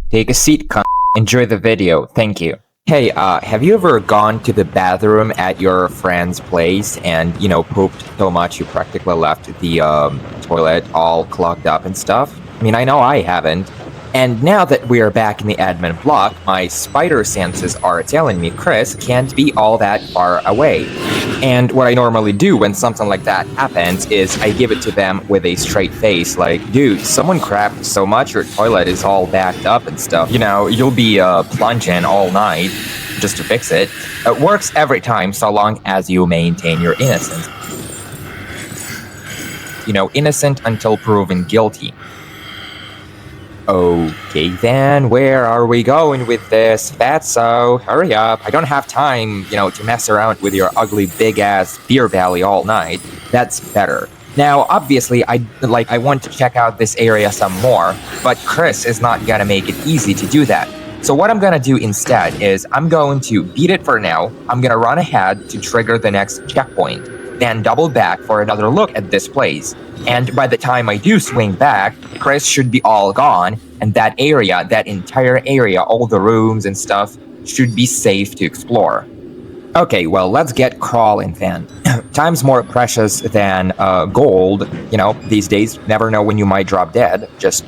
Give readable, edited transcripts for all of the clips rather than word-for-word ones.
Take a seat, cunt. Enjoy the video. Thank you. Hey, have you ever gone to the bathroom at your friend's place and, pooped so much you practically left the toilet all clogged up and stuff? I mean, I know I haven't. And now that we are back in the admin block, my spider senses are telling me Chris can't be all that far away. And what I normally do when something like that happens is I give it to them with a straight face, like, dude, someone crapped so much your toilet is all backed up and stuff. You'll be plunging all night just to fix it. It works every time so long as you maintain your innocence. Innocent until proven guilty. Okay then, where are we going with this, fatso? Hurry up, I don't have time, to mess around with your ugly big-ass beer belly all night. That's better. Now, obviously, I want to check out this area some more, but Chris is not gonna make it easy to do that. So what I'm gonna do instead is I'm going to beat it for now, I'm gonna run ahead to trigger the next checkpoint, then double back for another look at this place. And by the time I do swing back, Chris should be all gone, and that entire area, all the rooms and stuff, should be safe to explore. Okay, well, let's get crawling then. Time's more precious than gold, these days. Never know when you might drop dead, just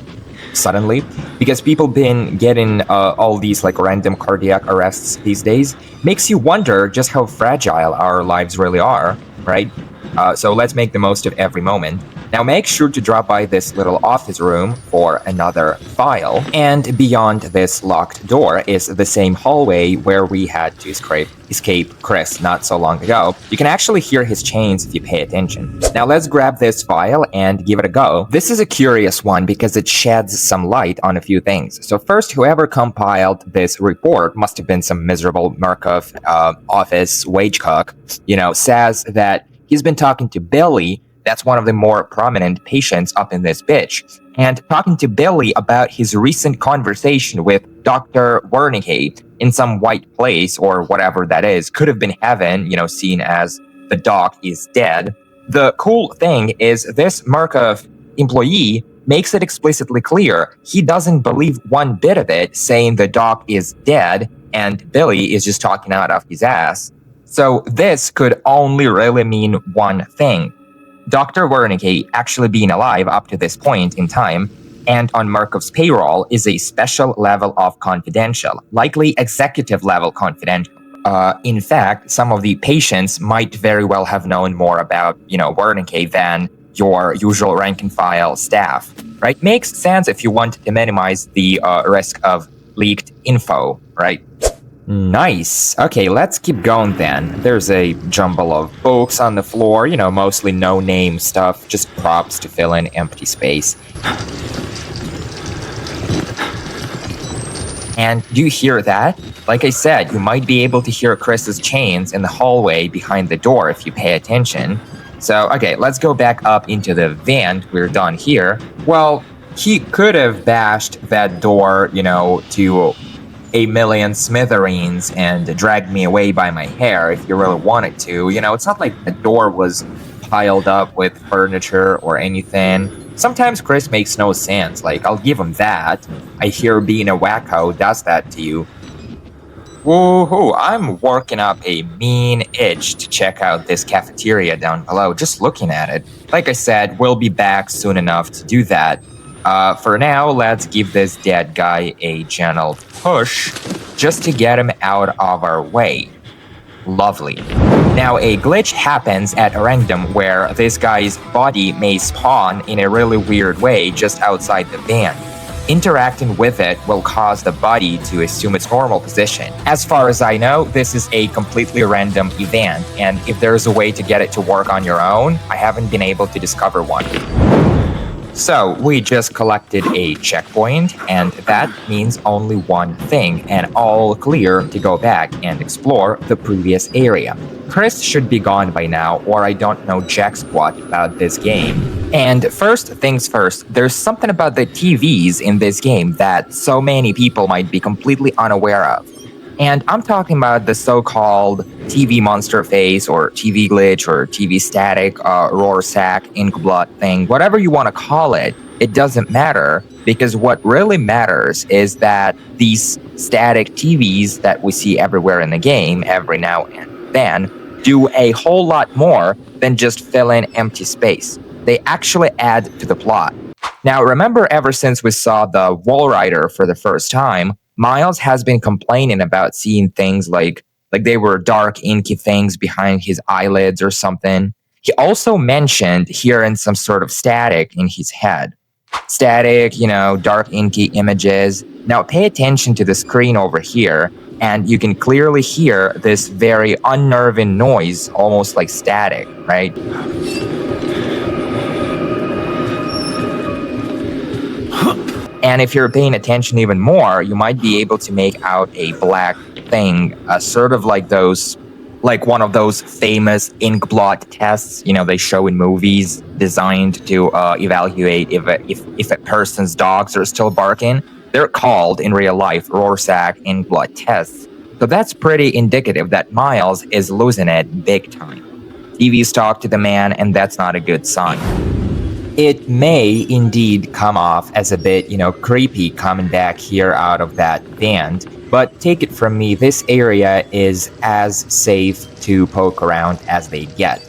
suddenly. Because people been getting all these random cardiac arrests these days. Makes you wonder just how fragile our lives really are, right? So let's make the most of every moment. Now make sure to drop by this little office room for another file. And beyond this locked door is the same hallway where we had to escape Chris not so long ago. You can actually hear his chains if you pay attention. Now let's grab this file and give it a go. This is a curious one because it sheds some light on a few things. So first, whoever compiled this report must have been some miserable Murkoff office wage cook, says that he's been talking to Billy. That's one of the more prominent patients up in this bitch. And talking to Billy about his recent conversation with Dr. Wernicke in some white place or whatever that is. Could have been heaven, seen as the doc is dead. The cool thing is this Murkoff employee makes it explicitly clear he doesn't believe one bit of it, saying the doc is dead and Billy is just talking out of his ass. So this could only really mean one thing. Dr. Wernicke actually being alive up to this point in time and on Murkoff's payroll is a special level of confidential, likely executive level confidential. In fact, some of the patients might very well have known more about, Wernicke than your usual rank and file staff, right? Makes sense if you want to minimize the risk of leaked info, right? Nice. Okay, let's keep going then. There's a jumble of books on the floor, mostly no-name stuff, just props to fill in empty space. And do you hear that? Like I said, you might be able to hear Chris's chains in the hallway behind the door if you pay attention. So, okay, let's go back up into the vent. We're done here. Well, he could have bashed that door, to a million smithereens and dragged me away by my hair if you really wanted to. It's not like the door was piled up with furniture or anything. Sometimes Chris makes no sense, I'll give him that. I hear being a wacko does that to you. Woohoo, I'm working up a mean itch to check out this cafeteria down below, just looking at it. Like I said, we'll be back soon enough to do that. For now, let's give this dead guy a gentle push just to get him out of our way. Lovely. Now, a glitch happens at random where this guy's body may spawn in a really weird way just outside the van. Interacting with it will cause the body to assume its normal position. As far as I know, this is a completely random event, and if there's a way to get it to work on your own, I haven't been able to discover one. So, we just collected a checkpoint, and that means only one thing, and all clear to go back and explore the previous area. Chris should be gone by now, or I don't know jack squat about this game. And first things first, there's something about the TVs in this game that so many people might be completely unaware of. And I'm talking about the so-called TV monster face or TV glitch or TV static, Rorschach, ink blot thing, whatever you want to call it, it doesn't matter. because what really matters is that these static TVs that we see everywhere in the game every now and then do a whole lot more than just fill in empty space. They actually add to the plot. Now, remember, ever since we saw the Wall Rider for the first time, Miles has been complaining about seeing things like they were dark, inky things behind his eyelids or something. He also mentioned hearing some sort of static in his head. Static, dark, inky images. Now, pay attention to the screen over here, and you can clearly hear this very unnerving noise, almost like static, right? And if you're paying attention even more, you might be able to make out a black thing, sort of like one of those famous ink blot tests, they show in movies, designed to evaluate if a person's dogs are still barking. They're called in real life Rorschach ink blot tests. So that's pretty indicative that Miles is losing it big time. TVs talk to the man, and that's not a good sign. It may indeed come off as a bit, creepy coming back here out of that band, but take it from me, this area is as safe to poke around as they get.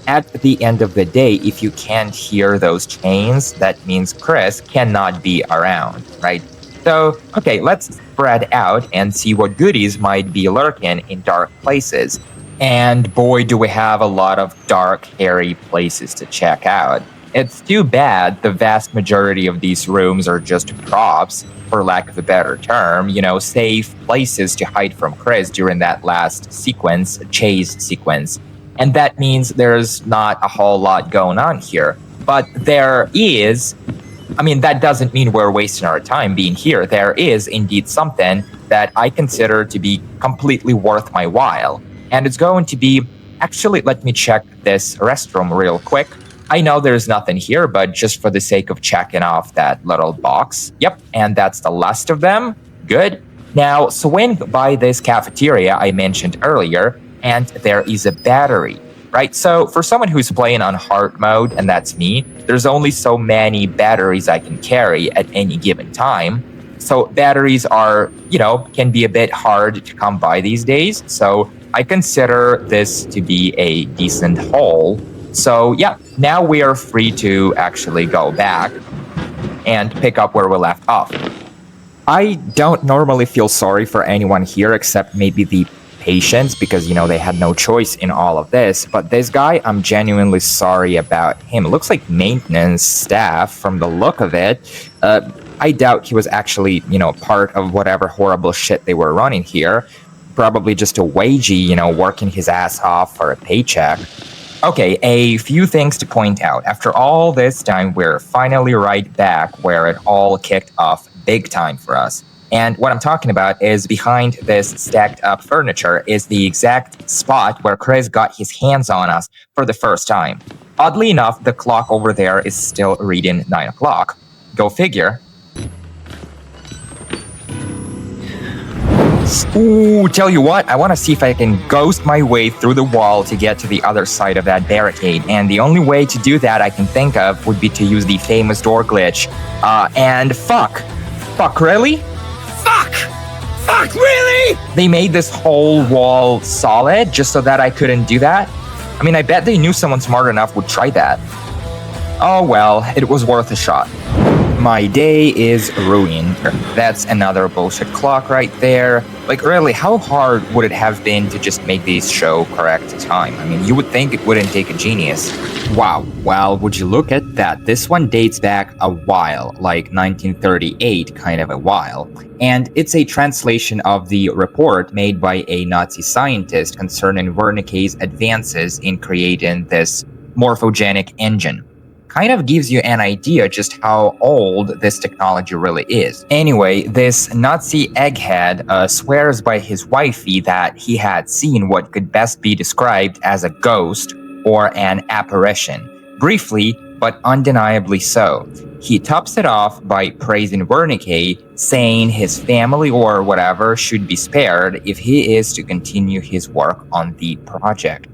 At the end of the day, if you can't hear those chains, that means Chris cannot be around, right? So, okay, let's spread out and see what goodies might be lurking in dark places. And boy, do we have a lot of dark, hairy places to check out. It's too bad the vast majority of these rooms are just props, for lack of a better term, safe places to hide from Chris during that last chase sequence. And that means there's not a whole lot going on here. But there is, that doesn't mean we're wasting our time being here. There is indeed something that I consider to be completely worth my while. And it's going to be, actually, let me check this restroom real quick. I know there's nothing here, but just for the sake of checking off that little box. Yep, and that's the last of them. Good. Now, swing by this cafeteria I mentioned earlier, and there is a battery, right? So for someone who's playing on hard mode, and that's me, there's only so many batteries I can carry at any given time. So batteries are, can be a bit hard to come by these days. So I consider this to be a decent haul. So yeah, now we are free to actually go back and pick up where we left off. I don't normally feel sorry for anyone here except maybe the patients because, they had no choice in all of this. But this guy, I'm genuinely sorry about him. It looks like maintenance staff from the look of it. I doubt he was actually, part of whatever horrible shit they were running here. Probably just a wagey, working his ass off for a paycheck. Okay, a few things to point out. After all this time, we're finally right back where it all kicked off big time for us. And what I'm talking about is behind this stacked up furniture is the exact spot where Chris got his hands on us for the first time. Oddly enough, the clock over there is still reading 9 o'clock. Go figure. Ooh, tell you what, I want to see if I can ghost my way through the wall to get to the other side of that barricade. And the only way to do that I can think of would be to use the famous door glitch. And fuck. Fuck, really? Fuck! Fuck, really? They made this whole wall solid just so that I couldn't do that? I bet they knew someone smart enough would try that. Oh well, it was worth a shot. My day is ruined. That's another bullshit clock right there. Really, how hard would it have been to just make these show correct time? You would think it wouldn't take a genius. Wow, well, would you look at that? This one dates back a while, like 1938 kind of a while. And it's a translation of the report made by a Nazi scientist concerning Wernicke's advances in creating this morphogenic engine. Kind of gives you an idea just how old this technology really is. Anyway, this Nazi egghead swears by his wifey that he had seen what could best be described as a ghost or an apparition. Briefly, but undeniably so. He tops it off by praising Wernicke, saying his family or whatever should be spared if he is to continue his work on the project.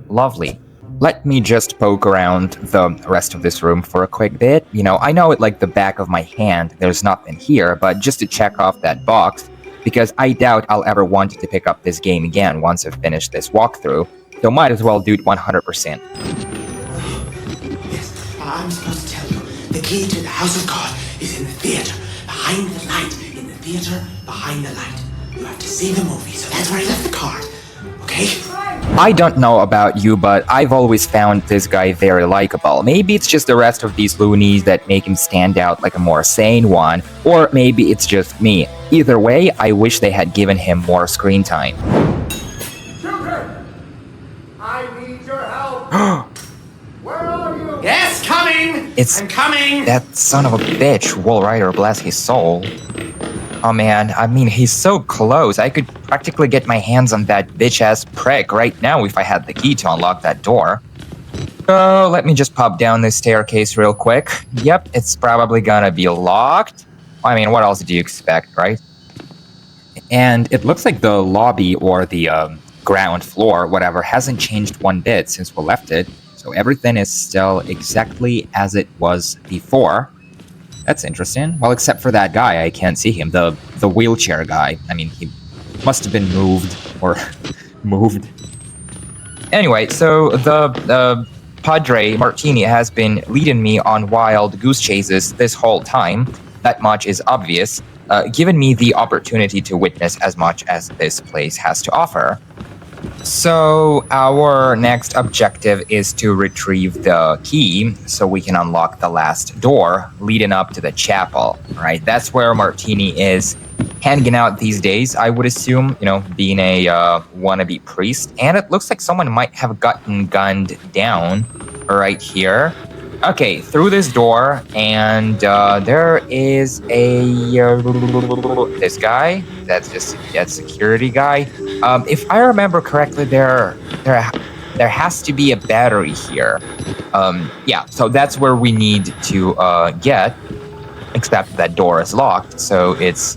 Lovely. Let me just poke around the rest of this room for a quick bit. I know it like the back of my hand, there's nothing here, but just to check off that box, because I doubt I'll ever want to pick up this game again once I've finished this walkthrough, so might as well do it 100%. Yes, I'm supposed to tell you, the key to the house of God is in the theater, behind the light, in the theater, behind the light. You have to see the movie, so that's where I left the card, okay? I don't know about you, but I've always found this guy very likable. Maybe it's just the rest of these loonies that make him stand out like a more sane one, or maybe it's just me. Either way, I wish they had given him more screen time. Children! I need your help! Where are you? Yes, coming! I'm coming! That son of a bitch, Will Ryder, bless his soul. Oh man, I mean, he's so close. I could practically get my hands on that bitch-ass prick right now if I had the key to unlock that door. So, let me just pop down this staircase real quick. Yep, it's probably gonna be locked. I mean, what else do you expect, right? And it looks like the lobby or the ground floor, whatever, hasn't changed one bit since we left it. So everything is still exactly as it was before. That's interesting. Well, except for that guy, I can't see him. The wheelchair guy. I mean, he must have been moved or moved. Anyway, so the Padre Martini has been leading me on wild goose chases this whole time. That much is obvious, giving me the opportunity to witness as much as this place has to offer. So our next objective is to retrieve the key so we can unlock the last door leading up to the chapel, right? That's where Martini is hanging out these days, I would assume, being a wannabe priest. And it looks like someone might have gotten gunned down right here. Okay, through this door, and there is this guy. That's just that security guy. If I remember correctly, there has to be a battery here. Yeah, so that's where we need to get. Except that door is locked, so it's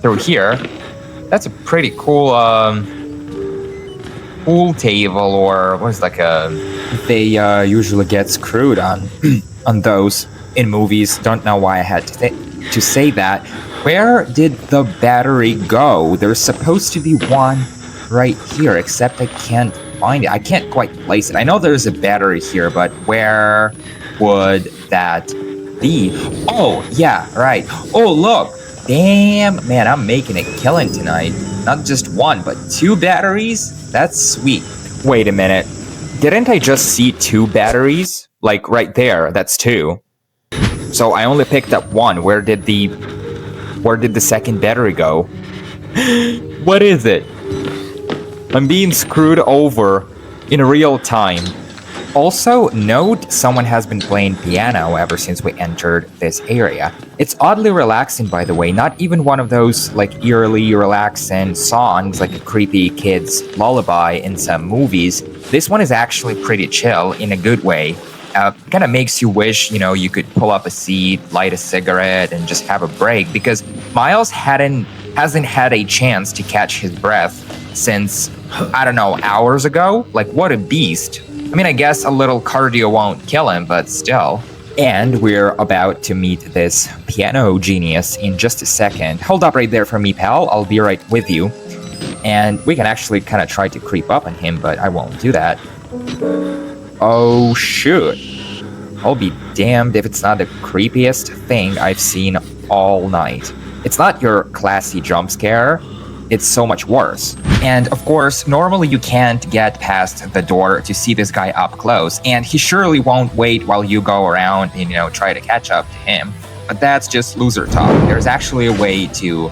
through here. That's a pretty cool pool table, or what's like a. They usually get screwed on on those in movies. Don't know why I had to say that. Where did the battery go? There's supposed to be one right here, except I can't find it. I can't quite place it. I know there's a battery here, but where would that be? Oh, yeah, right. Oh, look. Damn, man, I'm making a killing tonight. Not just one, but 2 batteries? That's sweet. Wait a minute. Didn't I just see 2 batteries? Like, right there, that's 2. So I only picked up 1. Where did the second battery go? What is it? I'm being screwed over in real time. Also, note someone has been playing piano ever since we entered this area. It's oddly relaxing, by the way, not even one of those like eerily relaxing songs like a creepy kid's lullaby in some movies. This one is actually pretty chill in a good way. Kind of makes you wish, you could pull up a seat, light a cigarette, and just have a break, because Miles hasn't had a chance to catch his breath since, I don't know, hours ago? Like, what a beast. I mean, I guess a little cardio won't kill him, but still. And we're about to meet this piano genius in just a second. Hold up right there for me, pal. I'll be right with you. And we can actually kind of try to creep up on him, but I won't do that. Oh, shoot. I'll be damned if it's not the creepiest thing I've seen all night. It's not your classy jump scare. It's so much worse. And of course, normally you can't get past the door to see this guy up close, and he surely won't wait while you go around and, try to catch up to him. But that's just loser talk. There's actually a way to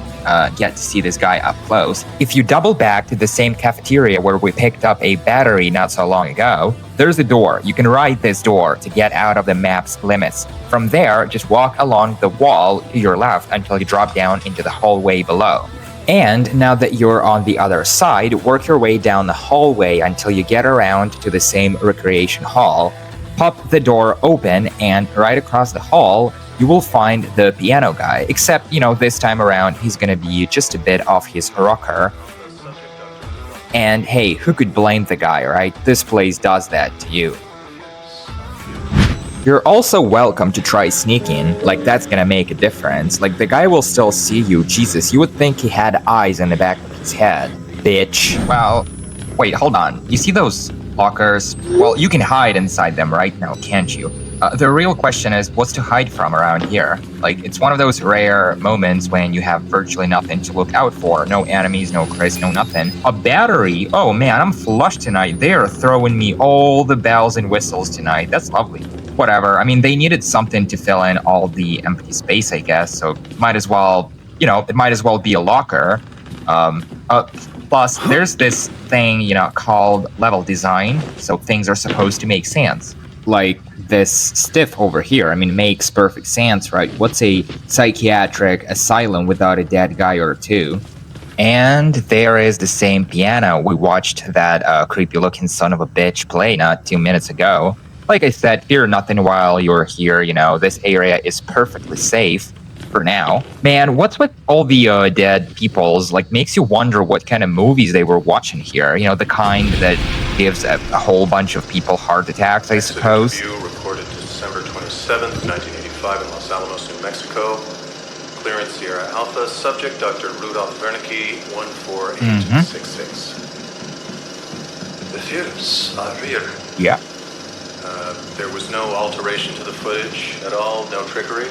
get to see this guy up close. If you double back to the same cafeteria where we picked up a battery not so long ago, there's a door. You can ride this door to get out of the map's limits. From there, just walk along the wall to your left until you drop down into the hallway below. And now that you're on the other side, work your way down the hallway until you get around to the same recreation hall. Pop the door open, and right across the hall, you will find the piano guy. Except, this time around, he's gonna be just a bit off his rocker. And hey, who could blame the guy, right? This place does that to you. You're also welcome to try sneaking, like that's gonna make a difference. Like the guy will still see you. Jesus, you would think he had eyes in the back of his head. Bitch. Well, wait, hold on. You see those lockers? Well, you can hide inside them right now, can't you? The real question is, what's to hide from around here? Like, it's one of those rare moments when you have virtually nothing to look out for. No enemies, no Chris, no nothing. A battery? Oh man, I'm flush tonight. They're throwing me all the bells and whistles tonight. That's lovely. Whatever. I mean, they needed something to fill in all the empty space, I guess. So might as well, it might as well be a locker. Plus, there's this thing, called level design. So things are supposed to make sense. Like this stiff over here. I mean, it makes perfect sense, right? What's a psychiatric asylum without a dead guy or two? And there is the same piano we watched that creepy-looking son of a bitch play not 2 minutes ago. Like I said, fear nothing while you're here, this area is perfectly safe for now. Man, what's with all the dead peoples? Like, makes you wonder what kind of movies they were watching here. The kind that gives a whole bunch of people heart attacks, I suppose. View recorded December 27th, 1985 in Los Alamos, New Mexico. Clearance Sierra Alpha. Subject Dr. Rudolph Wernicke, 14866. The films are real. Yeah. There was no alteration to the footage at all, no trickery?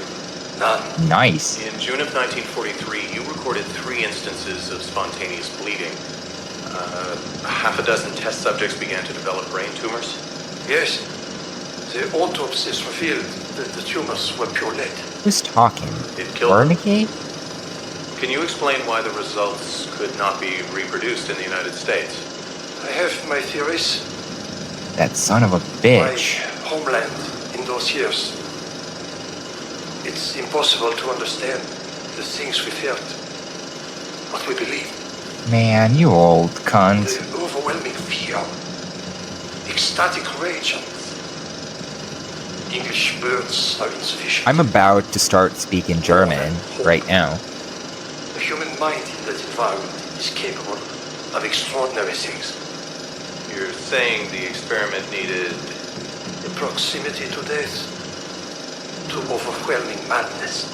None. Nice. In June of 1943, you recorded 3 instances of spontaneous bleeding. Half a dozen test subjects began to develop brain tumors? Yes. The autopsies revealed that the tumors were pure lead. Who's talking? It killed them? Wernicke? Can you explain why the results could not be reproduced in the United States? I have my theories. That son of a bitch. My homeland in those years. It's impossible to understand the things we've heard, what we believe. Man, you old cunt. The overwhelming fear, ecstatic rage, and English words are insufficient. I'm about to start speaking German right now. The human mind in that environment is capable of extraordinary things. You're saying the experiment needed... The proximity to death, to overwhelming madness.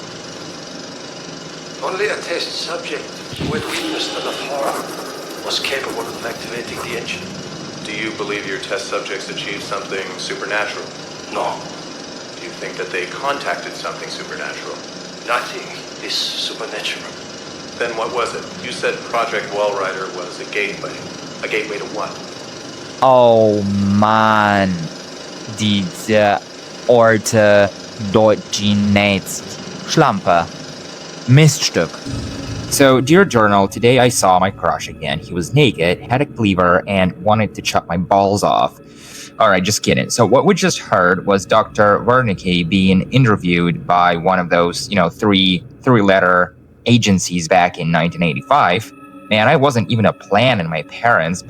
Only a test subject who had witnessed enough horror was capable of activating the engine. Do you believe your test subjects achieved something supernatural? No, Do you think that they contacted something supernatural? nothing is supernatural. Then what was it? You said Project Wallrider was a gateway. A gateway to what? Oh Mann, diese Schlampe. Miststück. So, dear journal, today I saw my crush again. He was naked, had a cleaver, and wanted to chop my balls off. Alright, just kidding. So what we just heard was Dr. Wernicke being interviewed by one of those, three-letter agencies back in 1985. Man, I wasn't even a plan in my parents'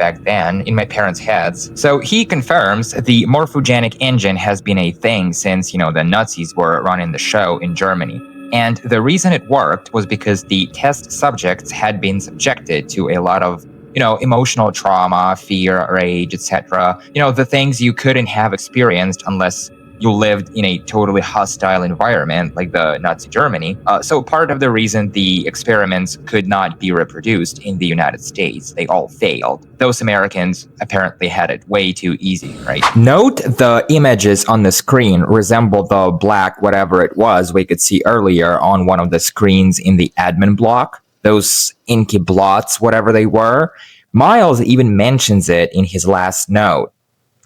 heads. So he confirms the morphogenic engine has been a thing since, the Nazis were running the show in Germany. And the reason it worked was because the test subjects had been subjected to a lot of, emotional trauma, fear, rage, etc. The things you couldn't have experienced unless you lived in a totally hostile environment like the Nazi Germany. So part of the reason the experiments could not be reproduced in the United States, they all failed. Those Americans apparently had it way too easy, right? Note the images on the screen resemble the black whatever it was we could see earlier on one of the screens in the admin block. Those inky blots, whatever they were. Miles even mentions it in his last note.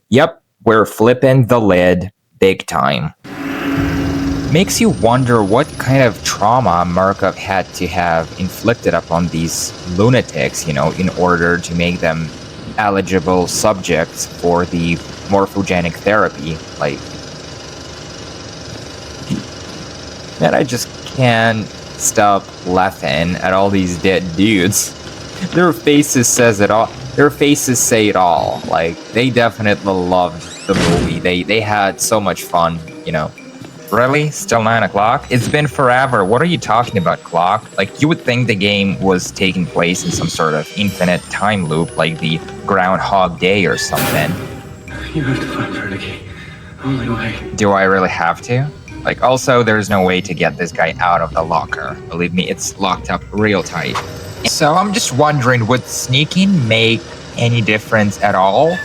Yep, we're flipping the lid. Big time. Makes you wonder what kind of trauma Markov had to have inflicted upon these lunatics, in order to make them eligible subjects for the morphogenic therapy. Like, man, I just can't stop laughing at all these dead dudes. Their faces says it all. Their faces say it all. Like, they definitely loved the movie. They had so much fun, Really? Still 9 o'clock? It's been forever. What are you talking about, clock? Like, you would think the game was taking place in some sort of infinite time loop, like the Groundhog Day or something. You have to find Wernicke. Do I really have to? Like, also, there's no way to get this guy out of the locker. Believe me, it's locked up real tight. So I'm just wondering, would sneaking make any difference at all?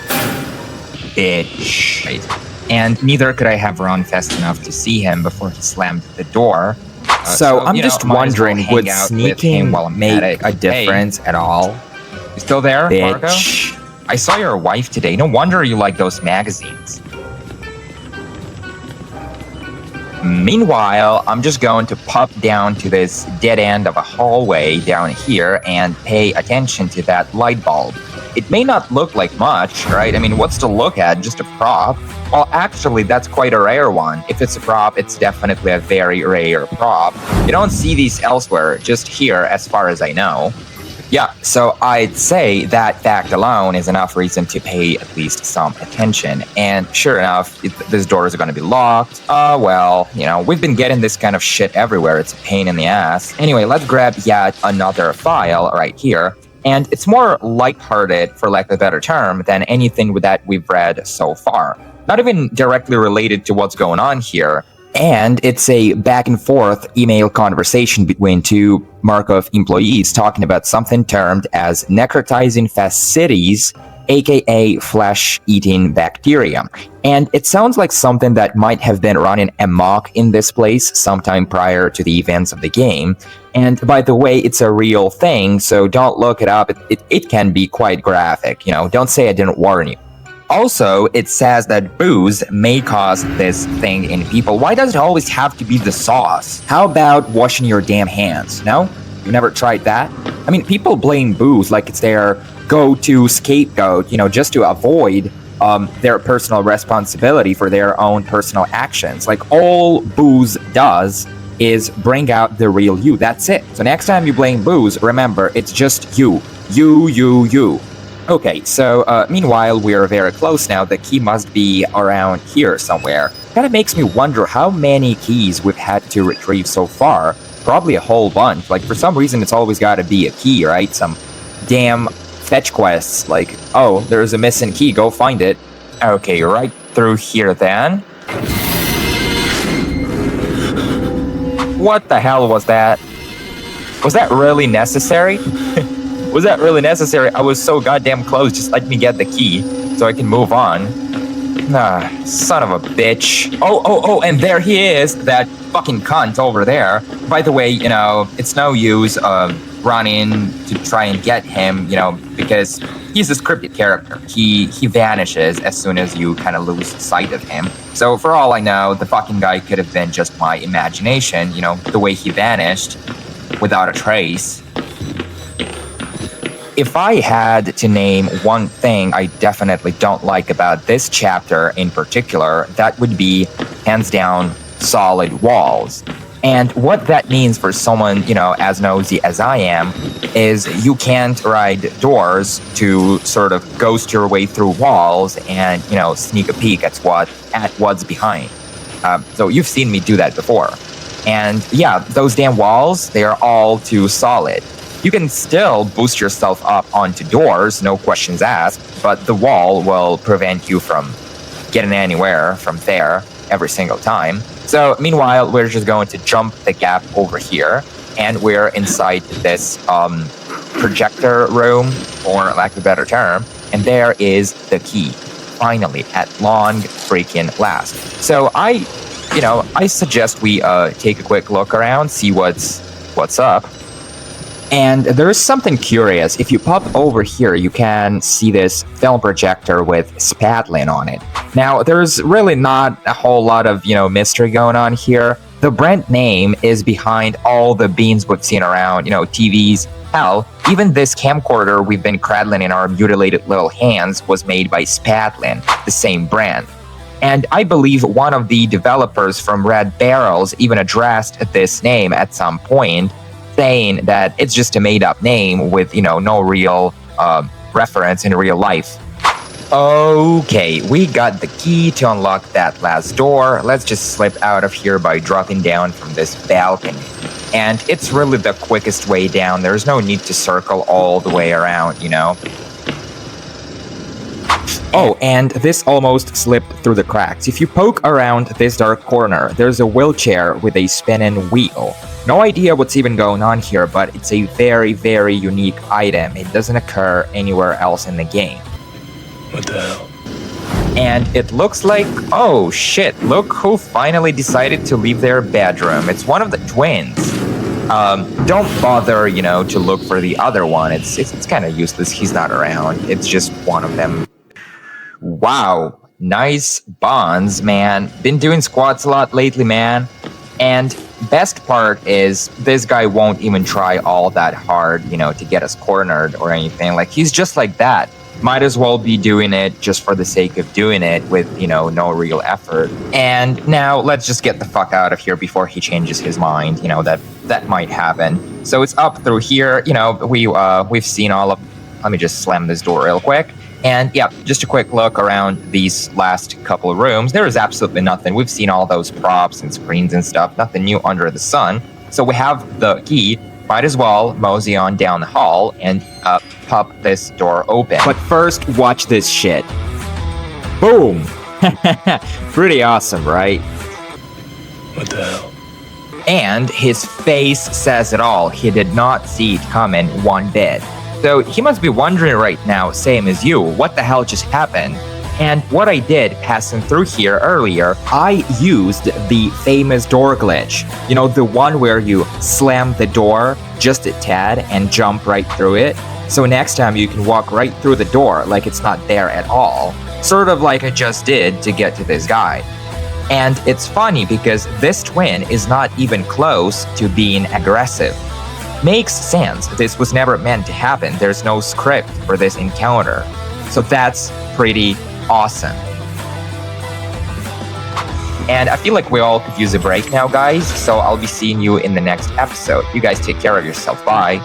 Bitch. And neither could I have run fast enough to see him before he slammed the door. So I'm just wondering, would sneaking make a difference at all? You still there, Marco? I saw your wife today. No wonder you like those magazines. Meanwhile, I'm just going to pop down to this dead end of a hallway down here and pay attention to that light bulb. It may not look like much, right? I mean, what's to look at? Just a prop? Well, actually, that's quite a rare one. If it's a prop, it's definitely a very rare prop. You don't see these elsewhere, just here, as far as I know. Yeah, so I'd say that fact alone is enough reason to pay at least some attention. And sure enough, these doors are going to be locked. Well, you know, we've been getting this kind of shit everywhere. It's a pain in the ass. Anyway, let's grab yet another file right here. And it's more lighthearted, for lack of a better term, than anything that we've read so far. Not even directly related to what's going on here. And it's a back and forth email conversation between two Markov employees talking about something termed as necrotizing fasciitis, aka flesh-eating bacteria. And it sounds like something that might have been running amok in this place sometime prior to the events of the game. And by the way, it's a real thing, so don't look it up. It can be quite graphic, you know, don't say I didn't warn you. Also, it says that booze may cause this thing in people. Why does it always have to be the sauce? How about washing your damn hands? No? You've never tried that? I mean, people blame booze like it's their go-to scapegoat, you know, just to avoid their personal responsibility for their own personal actions. Like, all booze does is bring out the real you. That's it. So next time you blame booze, remember, it's just you. You. Okay, so meanwhile, we're very close now. The key must be around here somewhere. Kind of makes me wonder how many keys we've had to retrieve so far. Probably a whole bunch. Like, for some reason, it's always got to be a key, right? Some damn fetch quests. Like, oh, there's a missing key. Go find it. Okay, right through here then. What the hell was that? Was that really necessary? Was that really necessary? I was so goddamn close. Just let me get the key so I can move on. Ah, son of a bitch. Oh, and there he is, that fucking cunt over there. By the way, you know, it's no use running to try and get him, you know, because he's a scripted character. He vanishes as soon as you kind of lose sight of him. So for all I know, the fucking guy could have been just my imagination, you know, the way he vanished without a trace. If I had to name one thing I definitely don't like about this chapter in particular, that would be, hands down, solid walls. And what that means for someone, you know, as nosy as I am, is you can't ride doors to sort of ghost your way through walls and, you know, sneak a peek at what's behind. So you've seen me do that before. And yeah, those damn walls, they are all too solid. You can still boost yourself up onto doors, no questions asked, but the wall will prevent you from getting anywhere from there every single time. So meanwhile, we're just going to jump the gap over here, and we're inside this projector room, for lack of a better term, and there is the key, finally, at long freaking last. So I suggest we take a quick look around, see what's up. And there's something curious. If you pop over here, you can see this film projector with Spadlin on it. Now, there's really not a whole lot of, you know, mystery going on here. The brand name is behind all the beans we've seen around, you know, TVs. Hell, even this camcorder we've been cradling in our mutilated little hands was made by Spadlin, the same brand. And I believe one of the developers from Red Barrels even addressed this name at some point, saying that it's just a made-up name with, you know, no real reference in real life. Okay, we got the key to unlock that last door. Let's just slip out of here by dropping down from this balcony. And it's really the quickest way down. There's no need to circle all the way around, you know. Oh, and this almost slipped through the cracks. If you poke around this dark corner, there's a wheelchair with a spinning wheel. No idea what's even going on here, but it's a very, very unique item. It doesn't occur anywhere else in the game. What the hell? And it looks like, oh shit, look who finally decided to leave their bedroom. It's one of the twins. Don't bother, to look for the other one. It's kind of useless. He's not around. It's just one of them. Wow, nice bonds, man. Been doing squats a lot lately, man. And best part is this guy won't even try all that hard, to get us cornered or anything. Like, he's just like that. Might as well be doing it just for the sake of doing it with, no real effort. And now let's just get the fuck out of here before he changes his mind. That might happen. So it's up through here. We've seen all of... Let me just slam this door real quick. And yeah, just a quick look around these last couple of rooms. There is absolutely nothing. We've seen all those props and screens and stuff. Nothing new under the sun. So we have the key. Might as well mosey on down the hall and pop this door open. But first, watch this shit. Boom! Pretty awesome, right? What the hell? And his face says it all. He did not see it coming one bit. So he must be wondering right now, same as you, what the hell just happened? And what I did passing through here earlier, I used the famous door glitch. The one where you slam the door just a tad and jump right through it. So next time you can walk right through the door like it's not there at all. Sort of like I just did to get to this guy. And it's funny because this twin is not even close to being aggressive. Makes sense. This was never meant to happen. There's no script for this encounter. So that's pretty awesome. And I feel like we all could use a break now, guys. So I'll be seeing you in the next episode. You guys take care of yourself. Bye.